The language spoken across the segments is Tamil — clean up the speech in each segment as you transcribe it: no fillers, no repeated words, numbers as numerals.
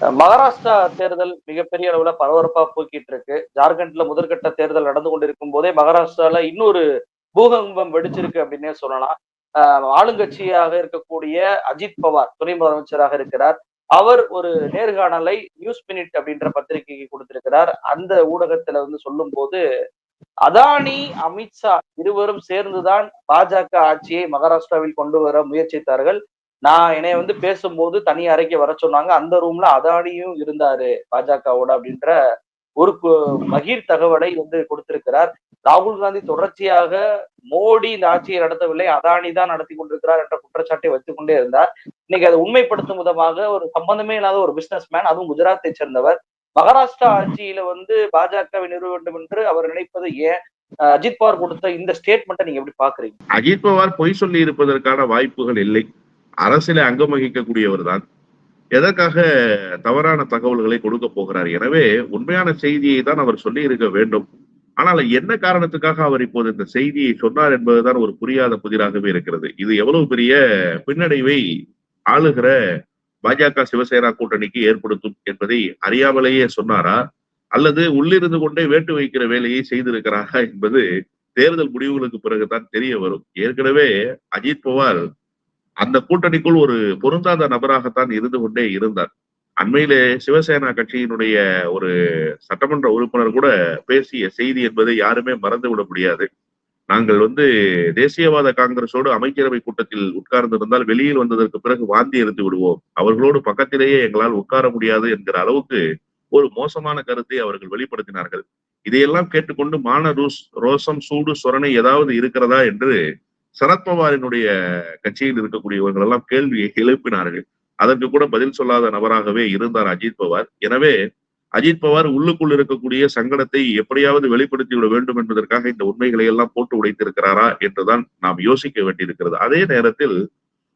மகாராஷ்டிரா தேர்தல் மிகப்பெரிய அளவுல பரபரப்பா போய்க்கிட்டு இருக்கு. ஜார்க்கண்ட்ல முதற்கட்ட தேர்தல் நடந்து கொண்டிருக்கும் போதே மகாராஷ்டிரால இன்னொரு பூகம்பம் வெடிச்சிருக்கு அப்படின்னே சொல்லலாம். அ ஆளுங்கட்சியாக இருக்கக்கூடிய அஜித் பவார் துணை முதலமைச்சராக இருக்கிறார். அவர் ஒரு நேர்காணலை நியூஸ் மினிட் அப்படின்ற பத்திரிகைக்கு கொடுத்திருக்கிறார். அந்த ஊடகத்துல சொல்லும்போது, அதானி, அமித்ஷா இருவரும் சேர்ந்துதான் பாஜக ஆட்சியை மகாராஷ்டிராவில் கொண்டு வர முயற்சித்தார்கள். நான் என்னைய பேசும்போது தனி அறைக்கு வர சொன்னாங்க. அந்த ரூம்ல அதானியும் இருந்தாரு பாஜகவோட அப்படின்ற ஒரு மகீர் தகவலை கொடுத்திருக்கிறார். ராகுல் காந்தி தொடர்ச்சியாக மோடி இந்த ஆட்சியை நடத்தவில்லை, அதானி தான் நடத்தி கொண்டிருக்கிறார் என்ற குற்றச்சாட்டை வைத்துக் கொண்டே இருந்தார். இன்னைக்கு அதை உண்மைப்படுத்தும் விதமாக ஒரு சம்பந்தமே இல்லாத ஒரு பிசினஸ் மேன், அதுவும் குஜராத்தை சேர்ந்தவர், மகாராஷ்டிரா ஆட்சியில பாஜகவை நிறுவ வேண்டும் என்று அவர் நினைப்பது ஏன்? அஜித் பவார் கொடுத்த இந்த ஸ்டேட்மெண்ட்டை நீங்க எப்படி பாக்குறீங்க? அஜித் பவார் பொய் சொல்லி இருப்பதற்கான வாய்ப்புகள் இல்லை. அரசியலை அங்கம் வகிக்கக்கூடியவர் தான். எதற்காக தவறான தகவல்களை கொடுக்க போகிறார்? எனவே உண்மையான செய்தியை தான் அவர் சொல்லி இருக்க வேண்டும். ஆனால் என்ன காரணத்துக்காக அவர் இப்போது இந்த செய்தியை சொன்னார் என்பதுதான் ஒரு புரியாத புதிராகவே இருக்கிறது. இது எவ்வளவு பெரிய பின்னடைவை ஆளுகிற பாஜக சிவசேனா கூட்டணிக்கு ஏற்படுத்தும் என்பதை அறியாமலேயே சொன்னாரா, அல்லது உள்ளிருந்து கொண்டே வேட்டு வைக்கிற வேலையை செய்திருக்கிறாரா என்பது தேர்தல் முடிவுகளுக்கு பிறகுதான் தெரிய வரும். ஏற்கனவே அஜித் பவார் அந்த கூட்டணிக்குள் ஒரு பொருந்தாத நபராகத்தான் இருந்து கொண்டே இருந்தார். அண்மையிலே சிவசேனா கட்சியினுடைய ஒரு சட்டமன்ற உறுப்பினர் கூட பேசிய செய்தி என்பதை யாருமே மறந்துவிட முடியாது. நாங்கள் தேசியவாத காங்கிரஸோடு அமைச்சரவை கூட்டத்தில் உட்கார்ந்திருந்தால் வெளியில் வந்ததற்கு பிறகு வாந்தி இருந்து விடுவோம், அவர்களோடு பக்கத்திலேயே எங்களால் உட்கார முடியாது என்கிற அளவுக்கு ஒரு மோசமான கருத்தை அவர்கள் வெளிப்படுத்தினார்கள். இதையெல்லாம் கேட்டுக்கொண்டு மான ரோசம் சூடு சொரணை ஏதாவது இருக்கிறதா என்று சரத்பவாரினுடைய கட்சியில் இருக்கக்கூடியவர்கள் எல்லாம் கேள்வியை எழுப்பினார்கள். அதற்கு கூட பதில் சொல்லாத நபராகவே இருந்தார் அஜித் பவார். எனவே அஜித் பவார் உள்ளுக்குள் இருக்கக்கூடிய சங்கடத்தை எப்படியாவது வெளிப்படுத்தி விட வேண்டும் என்பதற்காக இந்த உண்மைகளை எல்லாம் போட்டு உடைத்திருக்கிறாரா என்றுதான் நாம் யோசிக்க வேண்டியிருக்கிறது. அதே நேரத்தில்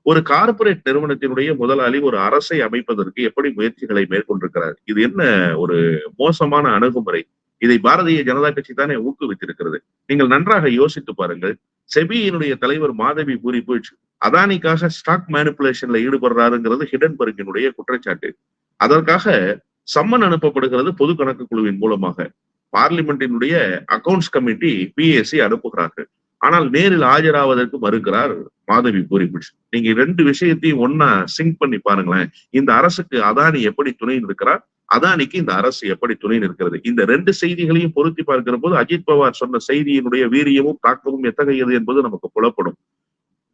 ஒரு கார்ப்பரேட் நிறுவனத்தினுடைய முதலாளி ஒரு அரசை அமைப்பதற்கு எப்படி முயற்சிகளை மேற்கொண்டிருக்கிறார்? இது என்ன ஒரு மோசமான அணுகுமுறை! இதை பாரதிய ஜனதா கட்சி தானே ஊக்குவித்திருக்கிறது. நீங்கள் நன்றாக யோசித்து பாருங்கள். செபியினுடைய தலைவர் மாதவி பூரிபூஜ் அதானிக்காக ஸ்டாக் மேனிபுலேஷன்ல ஈடுபடுறாருங்கிறது ஹிடன்பர்கினுடைய குற்றச்சாட்டு. அதற்காக சம்மன் அனுப்பப்படுகிறது பொது கணக்கு குழுவின் மூலமாக. பார்லிமெண்டினுடைய அக்கவுண்ட்ஸ் கமிட்டி பிஏசி அனுப்புகிறார்கள். ஆனால் நேரில் ஆஜராவதற்கு மறுக்கிறார் மாதவி பூரிபூஜ். நீங்க ரெண்டு விஷயத்தையும் ஒன்னா சிங்க் பண்ணி பாருங்களேன். இந்த அரசுக்கு அதானி எப்படி துணை நிற்கிறார், அதானிக்கு இந்த அரசு எப்படி துணை நிற்கிறது. இந்த ரெண்டு செய்திகளையும் பொருத்தி பார்க்கிற போது அஜித் பவார் சொன்ன செய்தியினுடைய வீரியமும் தாக்கமும் எத்தகையது என்பது நமக்கு புலப்படும்.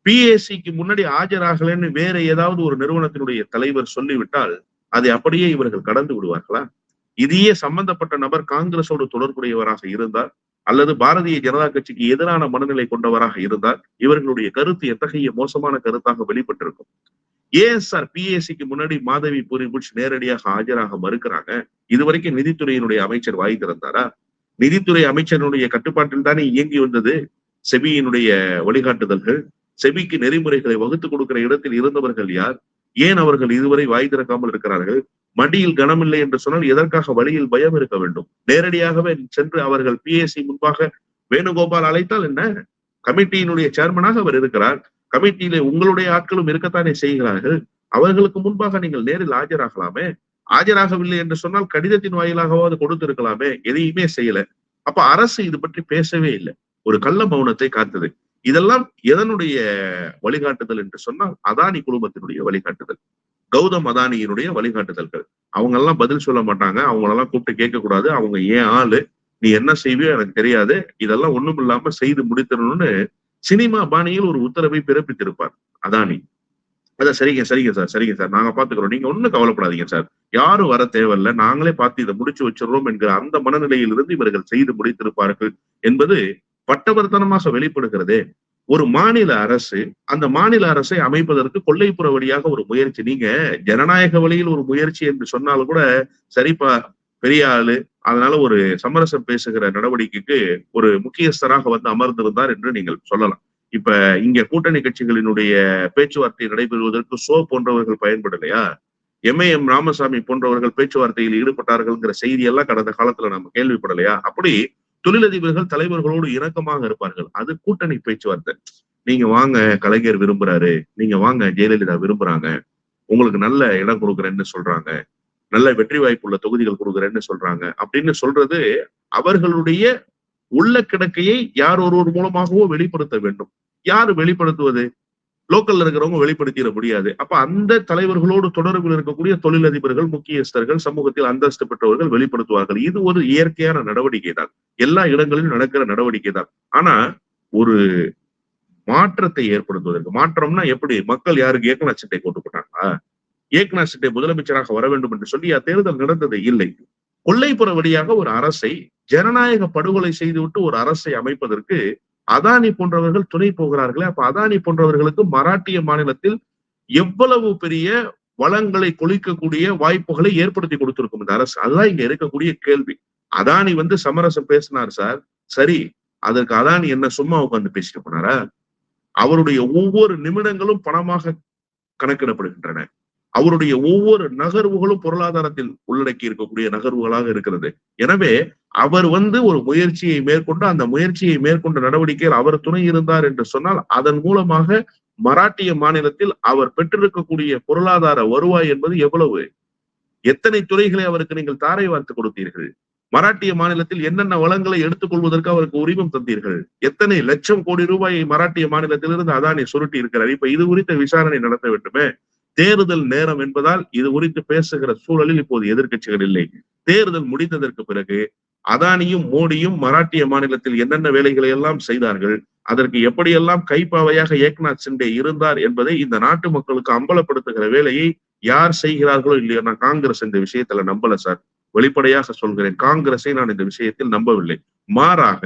பிஏசிக்கு முன்னாடி ஆஜராகலன்னு வேற ஏதாவது ஒரு நிறுவனத்தினுடைய தலைவர் சொல்லிவிட்டால் அதை அப்படியே இவர்கள் கடந்து விடுவார்களா? இதையே சம்பந்தப்பட்ட நபர் காங்கிரஸோடு தொடர்புடையவராக இருந்தார் அல்லது பாரதிய ஜனதா கட்சிக்கு எதிரான மனநிலை கொண்டவராக இருந்தால் இவர்களுடைய கருத்து எத்தகைய மோசமான கருத்தாக வெளிப்பட்டிருக்கும். ஏன் சார் பிஏசிக்கு முன்னாடி மாதவி பூரிபூஜ் நேரடியாக ஆஜராக மறுக்கிறாங்க? இதுவரைக்கும் நிதித்துறையினுடைய அமைச்சர் வாய் திறந்தாரா? நிதித்துறை அமைச்சருடைய கட்டுப்பாட்டில் தானே இயங்கி வந்தது செபியினுடைய வழிகாட்டுதல்கள். செபிக்கு நெறிமுறைகளை வகுத்து கொடுக்கிற இடத்தில் இருந்தவர்கள் யார்? ஏன் அவர்கள் இதுவரை வாய் திறக்காமல் இருக்கிறார்கள்? மடியில் கனமில்லை என்று சொன்னால் எதற்காக வழியில் பயம் இருக்க வேண்டும்? நேரடியாகவே சென்று அவர்கள் பிஏசி முன்பாக வேணுகோபால் அழைத்தால் என்ன? கமிட்டியினுடைய சேர்மனாக அவர் இருக்கிறார். கமிட்டியிலே உங்களுடைய ஆட்களும் இருக்கத்தானே செய்கிறார்கள். அவர்களுக்கு முன்பாக நீங்கள் நேரில் ஆஜராகலாமே. ஆஜராகவில்லை என்று சொன்னால் கடிதத்தின் வாயிலாகவாது கொடுத்திருக்கலாமே. எதையுமே செய்யல. அப்ப அரசு இது பற்றி பேசவே இல்லை. ஒரு கள்ள மௌனத்தை காத்தது. இதெல்லாம் எதனுடைய வழிகாட்டுதல் என்று சொன்னால் அதானி குடும்பத்தினுடைய வழிகாட்டுதல், கௌதம் அதானியினுடைய வழிகாட்டுதல்கள். அவங்க எல்லாம் பதில் சொல்ல மாட்டாங்க. அவங்களெல்லாம் கூப்பிட்டு கேட்க கூடாது. அவங்க ஏன் ஆளு, நீ என்ன செய்வியோ எனக்கு தெரியாது, இதெல்லாம் ஒண்ணும் இல்லாம செய்து முடித்தணும்னு சினிமா பாணியில் ஒரு உத்தரவை பிறப்பித்திருப்பார் அதானி. அதான் சரிங்க சரிங்க சார் சரிங்க சார் நாங்க பாத்துக்கிறோம், நீங்க ஒண்ணும் கவலைப்படாதீங்க சார், யாரும் வர தேவையில்லை, நாங்களே பார்த்து இதை முடிச்சு வச்சிடறோம் என்கிற அந்த மனநிலையிலிருந்து இவர்கள் செய்து முடித்திருப்பார்கள் என்பது பட்டவர்த்தனமாக வெளிப்படுகிறதே. ஒரு மாநில அரசு அந்த மாநில அரசை அமைப்பதற்கு கொள்ளைப்புற வழியாக ஒரு முயற்சி. நீங்க ஜனநாயக வழியில் ஒரு முயற்சி என்று சொன்னாலும் கூட சரிப்பா, பெரிய ஆளு, அதனால ஒரு சமரசம் பேசுகிற நடவடிக்கைக்கு ஒரு முக்கியஸ்தராக அமர்ந்திருந்தார் என்று நீங்கள் சொல்லலாம். இப்ப இங்க கூட்டணி கட்சிகளினுடைய பேச்சுவார்த்தை நடைபெறுவதற்கு போன்றவர்கள் பயன்படலையா? எம்ஏஎம் ராமசாமி போன்றவர்கள் பேச்சுவார்த்தையில் ஈடுபட்டார்கள்ங்கிற செய்தி எல்லாம் கடந்த காலத்துல நம்ம கேள்விப்படலையா? அப்படி தொழிலதிபர்கள் தலைவர்களோடு இணக்கமாக இருப்பார்கள். அது கூட்டணி பேச்சுவார்த்தை. நீங்க வாங்க, கலைஞர் விரும்புறாரு, நீங்க வாங்க, ஜெயலலிதா விரும்புறாங்க, உங்களுக்கு நல்ல இடம் கொடுக்குறேன்னு சொல்றாங்க, நல்ல வெற்றி வாய்ப்புள்ள தொகுதிகள் கொடுக்குறேன்னு சொல்றாங்க அப்படின்னு சொல்றது அவர்களுடைய உள்ள கிடக்கையை யார் ஒருவர் மூலமாகவோ வெளிப்படுத்த வேண்டும். யாரு வெளிப்படுத்துவது? லோக்கல்ல இருக்கிறவங்க வெளிப்படுத்திட முடியாது. அப்ப அந்த தலைவர்களோடு தொடர்பில் இருக்கக்கூடிய தொழிலதிபர்கள், முக்கியஸ்தர்கள், சமூகத்தில் அந்தஸ்து பெற்றவர்கள் வெளிப்படுத்துவார்கள். இது ஒரு இயற்கையான நடவடிக்கை தான். எல்லா இடங்களிலும் நடக்கிற நடவடிக்கை தான். ஆனா ஒரு மாற்றத்தை ஏற்படுத்துவதற்கு, மாற்றம்னா எப்படி? மக்கள் யாருக்கு ஏக்நாத் ஷிண்டே போட்டு போட்டாங்களா? ஏக்நாத் ஷிண்டே முதலமைச்சராக வர வேண்டும் என்று சொல்லி தேர்தல் நடந்தது இல்லை. கொல்லைப்புற வழியாக ஒரு அரசை, ஜனநாயக படுகொலை செய்துவிட்டு ஒரு அரசை அமைப்பதற்கு அதானி போன்றவர்கள் துணை போகிறார்களே. அப்ப அதானி போன்றவர்களுக்கு மராட்டிய மாநிலத்தில் எவ்வளவு பெரிய வளங்களை கொளிக்கக்கூடிய வாய்ப்புகளை ஏற்படுத்தி கொடுத்திருக்கும் இந்த அரசு. அதுதான் இங்க இருக்கக்கூடிய கேள்வி. அதானி சமரசம் பேசினார் சார், சரி. அதற்கு அதானி என்ன சும்மா உட்கார்ந்து பேசிட்டு போனாரா? அவருடைய ஒவ்வொரு நிமிடங்களும் பணமாக கணக்கிடப்படுகின்றன. அவருடைய ஒவ்வொரு நகர்வுகளும் பொருளாதாரத்தில் உள்ளடக்கி இருக்கக்கூடிய நகர்வுகளாக இருக்கிறது. எனவே அவர் ஒரு முயற்சியை மேற்கொண்டு, அந்த முயற்சியை மேற்கொண்ட நடவடிக்கையில் அவர் துணை இருந்தார் என்று சொன்னால், அதன் மூலமாக மராட்டிய மாநிலத்தில் அவர் பெற்றிருக்கக்கூடிய பொருளாதார வருவாய் என்பது எவ்வளவு? எத்தனை துறைகளை அவருக்கு நீங்கள் தாரை வார்த்து கொடுத்தீர்கள்? மராட்டிய மாநிலத்தில் என்னென்ன வளங்களை எடுத்துக் கொள்வதற்கு அவருக்கு உரிமம் தந்தீர்கள்? எத்தனை லட்சம் கோடி ரூபாயை மராட்டிய மாநிலத்திலிருந்து அதானி சுருட்டி இருக்கிறார். இப்ப இது குறித்த விசாரணை நடத்த வேண்டுமே. தேர்தல் நேரம் என்பதால் இது குறித்து பேசுகிற சூழலில் இப்போது எதிர்க்கட்சிகள் இல்லை. தேர்தல் முடிந்ததற்கு பிறகு அதானியும் மோடியும் மராட்டிய மாநிலத்தில் என்னென்ன வேலைகளை எல்லாம் செய்தார்கள், அதற்கு எப்படியெல்லாம் கைப்பாவையாக ஏக்நாத் ஷிண்டே இருந்தார் என்பதை இந்த நாட்டு மக்களுக்கு அம்பலப்படுத்துகிற வேலையை யார் செய்கிறார்களோ இல்லையோ, நான் காங்கிரஸ் இந்த விஷயத்துல நம்பல சார். வெளிப்படையாக சொல்கிறேன், காங்கிரஸை நான் இந்த விஷயத்தில் நம்பவில்லை. மாறாக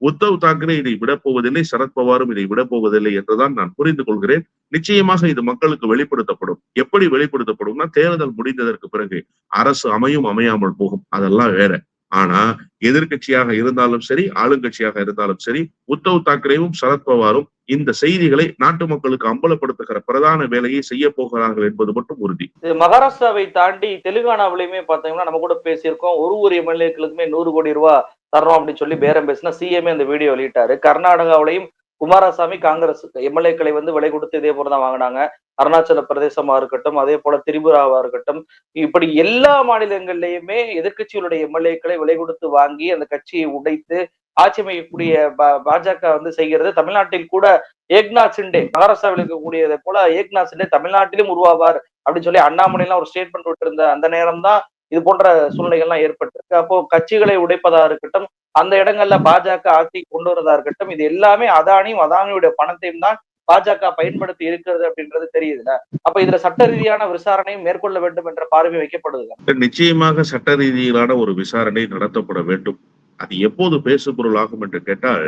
உத்தவ் தாக்கரே இதை விடப்போவதில்லை, சரத்பவாரும் இதை விடப்போவதில்லை என்றுதான் நான் புரிந்து கொள்கிறேன். நிச்சயமாக இது மக்களுக்கு வெளிப்படுத்தப்படும். எப்படி வெளிப்படுத்தப்படும்னா, தேர்தல் முடிந்ததற்கு பிறகு அரசு அமையும் அமையாமல் போகும், அதெல்லாம் வேற. ஆனா எதிர்கட்சியாக இருந்தாலும் சரி, ஆளுங்கட்சியாக இருந்தாலும் சரி, உத்தவ் தாக்கரேவும் சரத்பவாரும் இந்த செய்திகளை நாட்டு மக்களுக்கு அம்பலப்படுத்துகிற பிரதான வேலையை செய்ய போகிறார்கள் என்பது மட்டும் உறுதி. மகாராஷ்டிராவை தாண்டி தெலுங்கானாவிலுமே பாத்தீங்கன்னா நம்ம கூட பேசியிருக்கோம். ஒரு எம்எல்ஏக்களுக்குமே 100 கோடி ரூபாய் தர்றோம் அப்படின்னு சொல்லி பேரம் பேசினா சிஎம்ஏ அந்த வீடியோ வெளியிட்டாரு. கர்நாடகாவிலையும் குமாரசாமி காங்கிரஸ் எம்எல்ஏக்களை விலை கொடுத்து இதே போலதான் வாங்கினாங்க. அருணாச்சல பிரதேசமா இருக்கட்டும், அதே போல திரிபுராவா இருக்கட்டும், இப்படி எல்லா மாநிலங்கள்லயுமே எதிர்கட்சிகளுடைய எம்எல்ஏக்களை விலை கொடுத்து வாங்கி அந்த கட்சியை உடைத்து ஆட்சி அமைக்கக்கூடிய பாஜக செய்கிறது. தமிழ்நாட்டில் கூட ஏக்நாத் ஷிண்டே மகாராஷ்டிராவில் இருக்கக்கூடியதை போல ஏக்நாத் ஷிண்டே தமிழ்நாட்டிலும் உருவாவார் அப்படின்னு சொல்லி அண்ணாமலை எல்லாம் ஒரு ஸ்டேட்மெண்ட் விட்டு அந்த நேரம் தான் இது போன்ற சூழ்நிலைகள்லாம் ஏற்பட்டிருக்கு. அப்போ கட்சிகளை உடைப்பதா இருக்கட்டும், அந்த இடங்கள்ல பாஜக ஆட்சி கொண்டு வரதா இருக்கட்டும், இது எல்லாமே அதானியுடைய பணத்தையும் தான் பாஜக பயன்படுத்தி இருக்கிறது அப்படின்றது தெரியுதுல்ல. அப்ப இதுல சட்ட ரீதியான விசாரணையும் மேற்கொள்ள வேண்டும் என்ற பார்வை வைக்கப்படுது. நிச்சயமாக சட்ட ரீதியிலான ஒரு விசாரணை நடத்தப்பட வேண்டும். அது எப்போது பேசுபொருள் ஆகும் என்று கேட்டால்,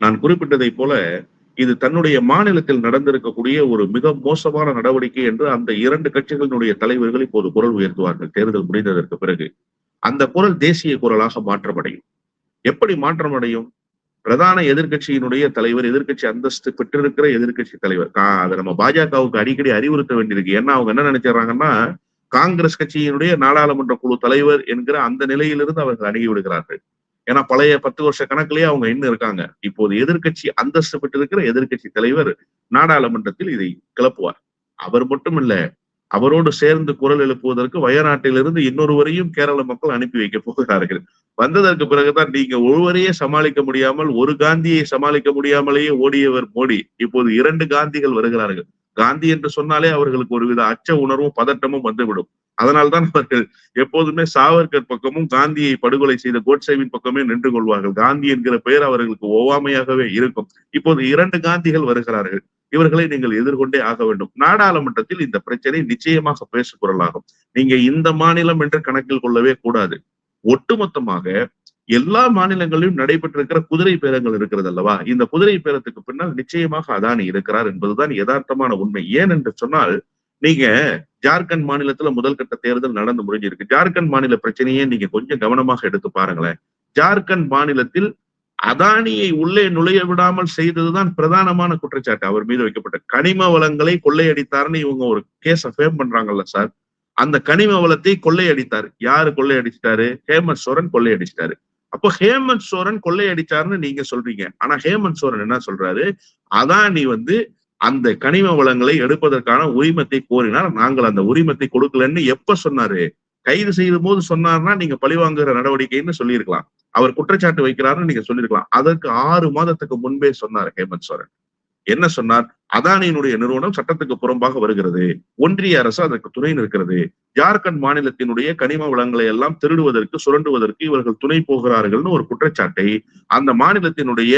நான் குறிப்பிட்டதை போல இது தன்னுடைய மாநிலத்தில் நடந்திருக்கக்கூடிய ஒரு மிக மோசமான நடவடிக்கை என்று அந்த 2 கட்சிகளினுடைய தலைவர்கள் இப்போது குரல் உயர்த்துவார்கள் தேர்தல் முடிந்ததற்கு பிறகு. அந்த குரல் தேசிய குரலாக மாற்றமடையும். எப்படி மாற்றமடையும்? பிரதான எதிர்கட்சியினுடைய தலைவர், எதிர்கட்சி அந்தஸ்து பெற்றிருக்கிற எதிர்கட்சி தலைவர், அதை நம்ம பாஜகவுக்கு அடிக்கடி அறிவுறுத்த வேண்டியிருக்கு. ஏன்னா அவங்க என்ன நினைச்சிடறாங்கன்னா, காங்கிரஸ் கட்சியினுடைய நாடாளுமன்ற குழு தலைவர் என்கிற அந்த நிலையிலிருந்து அவர்கள் அணுகி விடுகிறார்கள். ஏன்னா பழைய 10 வருஷ கணக்கிலேயே அவங்க இன்னும் இருக்காங்க. இப்போது எதிர்கட்சி அந்தஸ்து பெற்றிருக்கிற எதிர்கட்சி தலைவர் நாடாளுமன்றத்தில் இதை கிளப்புவார். அவர் மட்டும் இல்ல, அவரோடு சேர்ந்து குரல் எழுப்புவதற்கு வயநாட்டிலிருந்து இன்னொருவரையும் கேரள மக்கள் அனுப்பி வைக்க போகிறார்கள். வந்ததற்கு பிறகுதான் நீங்க ஒருவரையே சமாளிக்க முடியாமல், ஒரு காந்தியை சமாளிக்க முடியாமலேயே ஓடியவர் மோடி. இப்போது 2 காந்திகள் வருகிறார்கள். காந்தி என்று சொன்னாலே அவர்களுக்கு ஒருவித அச்ச உணர்வும் பதட்டமும் வந்துவிடும். அதனால்தான் அவர்கள் எப்போதுமே சாவர்கர் பக்கமும் காந்தியை படுகொலை செய்த கோட்சேவின் பக்கமே நின்று கொள்வார்கள். காந்தி என்கிற பெயர் அவர்களுக்கு ஒவ்வாமையாகவே இருக்கும். இப்போது 2 காந்திகள் வருகிறார்கள். இவர்களை நீங்கள் எதிர்கொண்டே ஆக வேண்டும். நாடாளுமன்றத்தில் இந்த பிரச்சனை நிச்சயமாக பேசுபொருளாகும். நீங்க இந்த மாநிலம் என்று கணக்கில் கொள்ளவே கூடாது. ஒட்டுமொத்தமாக எல்லா மாநிலங்களிலும் நடைபெற்றிருக்கிற குதிரை பேரங்கள் இருக்கிறது அல்லவா? இந்த குதிரை பேரத்துக்கு பின்னால் நிச்சயமாக அதானி இருக்கிறார் என்பதுதான் யதார்த்தமான உண்மை. ஏன் என்று சொன்னால், நீங்க ஜார்க்கண்ட் மாநிலத்துல முதல் கட்ட தேர்தல் நடந்து முடிஞ்சிருக்கு. ஜார்க்கண்ட் மாநில பிரச்சனையே நீங்க கொஞ்சம் கவனமாக எடுத்து பாருங்களேன். ஜார்க்கண்ட் மாநிலத்தில் அதானியை உள்ளே நுழைய விடாமல் செய்ததுதான் பிரதானமான குற்றச்சாட்டு. அவர் மீது வைக்கப்பட்ட கனிம வளங்களை கொள்ளையடித்தார்னு இவங்க ஒரு கேஸ ஃபேம் பண்றாங்கல்ல சார். அந்த கனிம வளத்தை கொள்ளையடித்தார். யாரு கொள்ளையடிச்சிட்டாரு? ஹேமந்த் சோரன் கொள்ளையடிச்சிட்டாரு. அப்போ ஹேமந்த் சோரன் கொள்ளையடிச்சாருன்னு நீங்க சொல்றீங்க. ஆனா ஹேமந்த் சோரன் என்ன சொல்றாரு? அதானி அந்த கனிம வளங்களை எடுப்பதற்கான உரிமத்தை கோரினார், நாங்கள் அந்த உரிமத்தை கொடுக்கலன்னு எப்ப சொன்னாரு? கைது செய்யும் போது சொன்னார்னா நீங்க பழிவாங்குகிற நடவடிக்கைன்னு சொல்லியிருக்கலாம். அவர் குற்றச்சாட்டு வைக்கிறாருன்னு நீங்க சொல்லியிருக்கலாம். அதற்கு 6 மாதத்துக்கு முன்பே சொன்னார் ஹேமந்த் சோரன். என்ன சொன்னார்? அதானியினுடைய நிறுவனம் சட்டத்துக்கு புறம்பாக வருகிறது. ஒன்றிய அரசு அதற்கு துணை நிற்கிறது. ஜார்க்கண்ட் மாநிலத்தினுடைய கனிம வளங்களை எல்லாம் திருடுவதற்கு, சுரண்டுவதற்கு இவர்கள் துணை போகிறார்கள்னு ஒரு குற்றச்சாட்டை அந்த மாநிலத்தினுடைய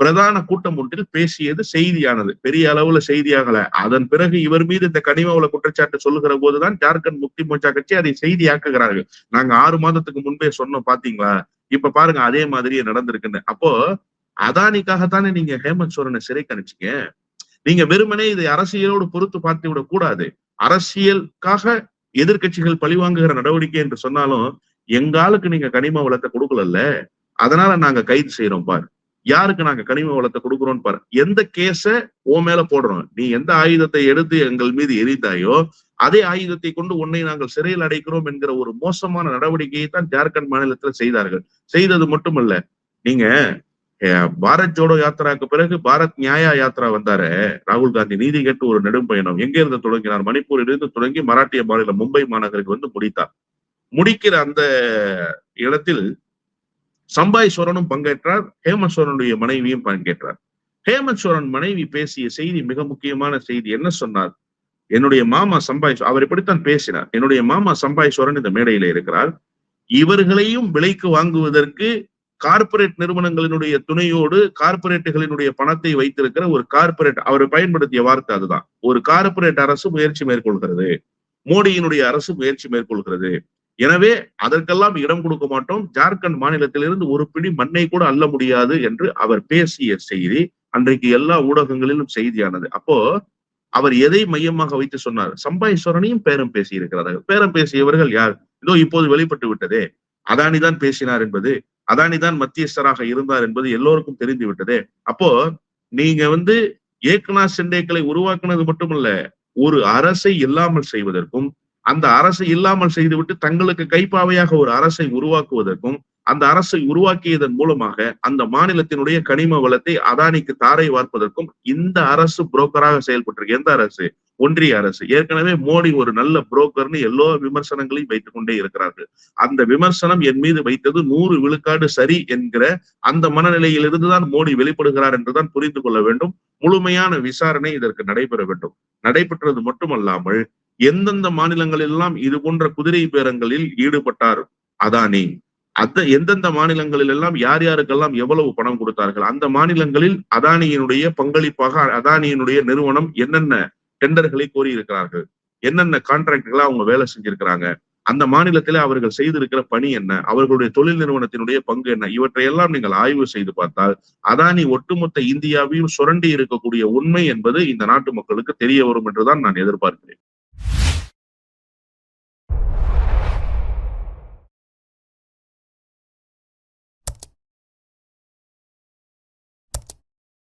பிரதான கூட்டம் ஒன்றில் பேசியது செய்தியானது. பெரிய அளவுல செய்தியாகல. அதன் பிறகு இவர் மீது இந்த கனிம வள குற்றச்சாட்டு சொல்லுகிற போதுதான் ஜார்க்கண்ட் முக்தி மோர்ச்சா கட்சி அதை செய்தியாக்குகிறார்கள். நாங்க 6 மாதத்துக்கு முன்பே சொன்னோம் பாத்தீங்களா, இப்ப பாருங்க அதே மாதிரியே நடந்திருக்குன்னு. அப்போ அதானிக்காகத்தானே நீங்க ஹேமந்த் சோரனை சிறைக்கு அனுப்பிச்சீங்க. நீங்க வெறுமனே இதை அரசியலோடு பொறுத்து பார்த்து விடக் கூடாது. அரசியலுக்காக எதிர்க்கட்சிகள் பழிவாங்குகிற நடவடிக்கை என்று சொன்னாலும் எங்க ஆளுக்கு நீங்க கனிம வளத்தை கொடுக்கல, அதனால நாங்க கைது செய்யறோம் பாரு. யாருக்கு நாங்க கனிம வளத்தை கொடுக்குறோம் பாரு. எந்த கேஸ உன் மேல போடுறோம், நீ எந்த ஆயுதத்தை எடுத்து எங்கள் மீது எரிந்தாயோ அதே ஆயுதத்தை கொண்டு உன்னை நாங்கள் சிறையில் அடைக்கிறோம் என்கிற ஒரு மோசமான நடவடிக்கையை தான் ஜார்க்கண்ட் மாநிலத்தில் செய்தார்கள். செய்தது மட்டுமல்ல, நீங்க பாரத் ஜோடோ யாத்திராக்கு பிறகு பாரத் நியாயா யாத்திரா வந்தாரு ராகுல் காந்தி, நீதி கேட்டு ஒரு நெடும் பயணம். எங்க இருந்து தொடங்கினார்? மணிப்பூரிலிருந்து தொடங்கி மராட்டிய மாநிலம் மும்பை மாநகருக்கு வந்து முடித்தார். முடிக்கிற அந்த இடத்தில் சம்பாய் சோரனும் பங்கேற்றார், ஹேமந்த் சோரனுடைய மனைவியும் பங்கேற்றார். ஹேமந்த் சோரன் மனைவி பேசிய செய்தி மிக முக்கியமான செய்தி. என்ன சொன்னார்? என்னுடைய மாமா சம்பாய், அவர் இப்படித்தான் பேசினார், என்னுடைய மாமா சம்பாய் சோரன் இந்த மேடையில இருக்கிறார், இவர்களையும் விலைக்கு வாங்குவதற்கு கார்பரேட் நிறுவனங்களினுடைய துணையோடு கார்பரேட்டுகளினுடைய பணத்தை வைத்திருக்கிற ஒரு கார்பரேட், அவர் பயன்படுத்திய வார்த்தை அதுதான், ஒரு கார்பரேட் அரசு முயற்சி மேற்கொள்கிறது, மோடியினுடைய அரசு முயற்சி மேற்கொள்கிறது. எனவே அதற்கெல்லாம் இடம் கொடுக்க மாட்டோம், ஜார்க்கண்ட் மாநிலத்திலிருந்து ஒரு பிடி மண்ணை கூட அள்ள முடியாது என்று அவர் பேசிய செய்தி அன்றைக்கு எல்லா ஊடகங்களிலும் செய்தியானது. அப்போ அவர் எதை மையமாக வைத்து சொன்னார்? சம்பாய் சோரனையும் பேரம் பேசி இருக்கிறார்கள். பேரம் பேசியவர்கள் யார்? இதோ இப்போது வெளிப்பட்டு விட்டதே, அதானிதான் பேசினார் என்பது, அதானிதான் மத்தியஸ்தராக இருந்தார் என்பது எல்லோருக்கும் தெரிந்து விட்டதே. அப்போ நீங்க ஏக்நாத் ஷிண்டேக்களை உருவாக்குனது மட்டுமல்ல, ஒரு அரசை இல்லாமல் செய்வதற்கும், அந்த அரசை இல்லாமல் செய்துவிட்டு தங்களுக்கு கைப்பாவையாக ஒரு அரசை உருவாக்குவதற்கும், அந்த அரசை உருவாக்கியதன் மூலமாக அந்த மாநிலத்தினுடைய கனிம வளத்தை அதானிக்கு தாரை வார்ப்பதற்கும் இந்த அரசு புரோக்கராக செயல்பட்டிருக்கு. எந்த அரசு? ஒன்றிய அரசு. ஏற்கனவே மோடி ஒரு நல்ல புரோக்கர்னு எல்லா விமர்சனங்களையும் வைத்துக் கொண்டே இருக்கிறார்கள். அந்த விமர்சனம் என் மீது வைத்தது 100 விழுக்காடு சரி என்கிற அந்த மனநிலையிலிருந்துதான் மோடி வெளிப்படுகிறார் என்றுதான் புரிந்து கொள்ள வேண்டும். முழுமையான விசாரணை இதற்கு நடைபெற வேண்டும். நடைபெற்றது மட்டுமல்லாமல் எந்தெந்த மாநிலங்களெல்லாம் இது போன்ற குதிரை பேரங்களில் ஈடுபட்டார் அதானி, எந்தெந்த மாநிலங்களில் எல்லாம் யார் யாருக்கெல்லாம் எவ்வளவு பணம் கொடுத்தார்கள், அந்த மாநிலங்களில் அதானியினுடைய பங்களிப்பாக அதானியினுடைய நிறுவனம் என்னென்ன டெண்டர்களை கோரி இருக்கிறார்கள், என்னென்ன கான்ட்ராக்டுகளை அவங்க வேலை செஞ்சிருக்கிறாங்க, அந்த மாநிலத்திலே அவர்கள் செய்திருக்கிற பணி என்ன, அவர்களுடைய தொழில் நிறுவனத்தினுடைய பங்கு என்ன, இவற்றையெல்லாம் நீங்கள் ஆய்வு செய்து பார்த்தால் அதானி ஒட்டுமொத்த இந்தியாவையும் சுரண்டி இருக்கக்கூடிய உண்மை என்பது இந்த நாட்டு மக்களுக்கு தெரிய வரும் என்றுதான் நான் எதிர்பார்க்கிறேன்.